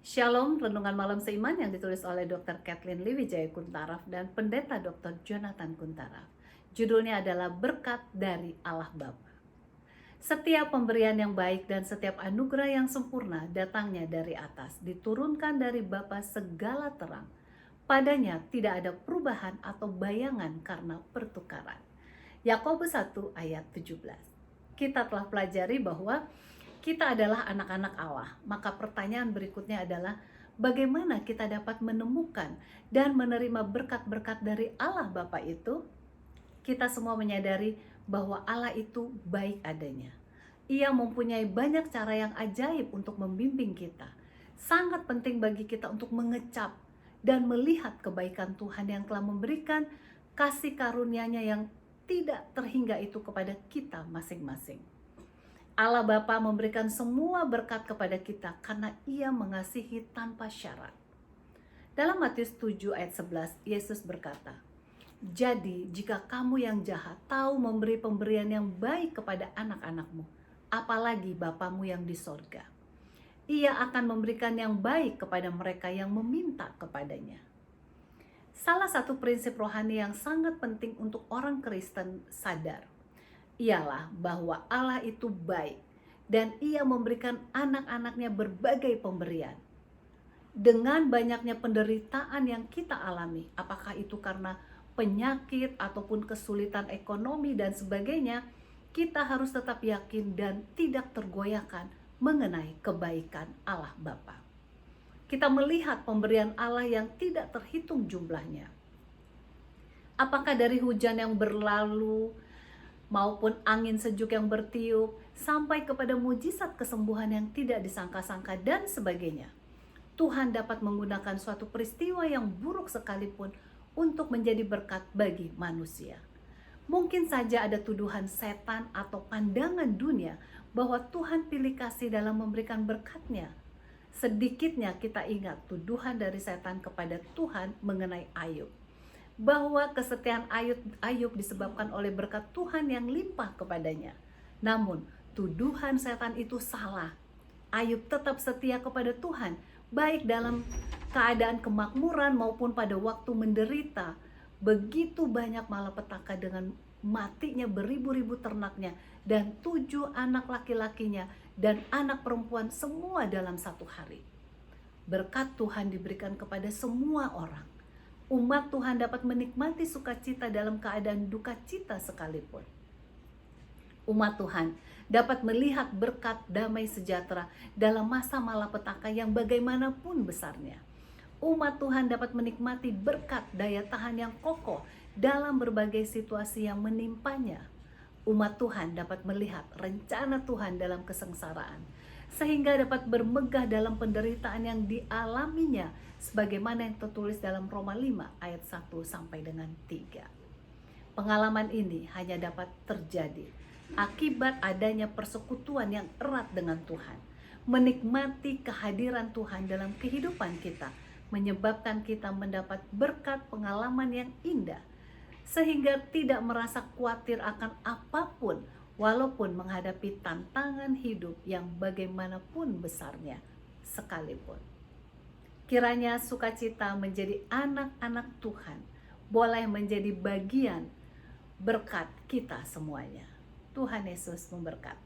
Shalom, renungan malam seiman yang ditulis oleh Dr. Kathleen Liwijaya Kuntaraf dan Pendeta Dr. Jonathan Kuntaraf. Judulnya adalah Berkat dari Allah Bapa. Setiap pemberian yang baik dan setiap anugerah yang sempurna datangnya dari atas, diturunkan dari Bapa segala terang. Padanya tidak ada perubahan atau bayangan karena pertukaran. Yakobus 1 ayat 17. Kita telah pelajari bahwa kita adalah anak-anak Allah. Maka pertanyaan berikutnya adalah bagaimana kita dapat menemukan dan menerima berkat-berkat dari Allah Bapa itu? Kita semua menyadari bahwa Allah itu baik adanya. Ia mempunyai banyak cara yang ajaib untuk membimbing kita. Sangat penting bagi kita untuk mengecap dan melihat kebaikan Tuhan yang telah memberikan kasih karunia-Nya yang tidak terhingga itu kepada kita masing-masing. Allah Bapa memberikan semua berkat kepada kita karena Ia mengasihi tanpa syarat. Dalam Matius 7 ayat 11, Yesus berkata, "Jadi jika kamu yang jahat tahu memberi pemberian yang baik kepada anak-anakmu, apalagi Bapamu yang di sorga, Ia akan memberikan yang baik kepada mereka yang meminta kepadanya." Salah satu prinsip rohani yang sangat penting untuk orang Kristen sadar ialah bahwa Allah itu baik dan Ia memberikan anak-anaknya berbagai pemberian. Dengan banyaknya penderitaan yang kita alami, apakah itu karena penyakit ataupun kesulitan ekonomi dan sebagainya, kita harus tetap yakin dan tidak tergoyahkan mengenai kebaikan Allah Bapa. Kita melihat pemberian Allah yang tidak terhitung jumlahnya. Apakah dari hujan yang berlalu maupun angin sejuk yang bertiup, sampai kepada mujizat kesembuhan yang tidak disangka-sangka dan sebagainya. Tuhan dapat menggunakan suatu peristiwa yang buruk sekalipun untuk menjadi berkat bagi manusia. Mungkin saja ada tuduhan setan atau pandangan dunia bahwa Tuhan pilih kasih dalam memberikan berkat-Nya. Sedikitnya kita ingat tuduhan dari setan kepada Tuhan mengenai Ayub, bahwa kesetiaan Ayub disebabkan oleh berkat Tuhan yang limpah kepadanya. Namun, tuduhan setan itu salah. Ayub tetap setia kepada Tuhan, baik dalam keadaan kemakmuran maupun pada waktu menderita. Begitu banyak malapetaka dengan matinya beribu-ribu ternaknya dan 7 anak laki-lakinya dan anak perempuan semua dalam satu hari. Berkat Tuhan diberikan kepada semua orang. Umat Tuhan dapat menikmati sukacita dalam keadaan duka cita sekalipun. Umat Tuhan dapat melihat berkat damai sejahtera dalam masa malapetaka yang bagaimanapun besarnya. Umat Tuhan dapat menikmati berkat daya tahan yang kokoh dalam berbagai situasi yang menimpanya. Umat Tuhan dapat melihat rencana Tuhan dalam kesengsaraan, sehingga dapat bermegah dalam penderitaan yang dialaminya, sebagaimana yang tertulis dalam Roma 5 ayat 1 sampai dengan 3. Pengalaman ini hanya dapat terjadi akibat adanya persekutuan yang erat dengan Tuhan. Menikmati kehadiran Tuhan dalam kehidupan kita menyebabkan kita mendapat berkat pengalaman yang indah, sehingga tidak merasa khawatir akan apapun walaupun menghadapi tantangan hidup yang bagaimanapun besarnya sekalipun. Kiranya sukacita menjadi anak-anak Tuhan boleh menjadi bagian berkat kita semuanya. Tuhan Yesus memberkati.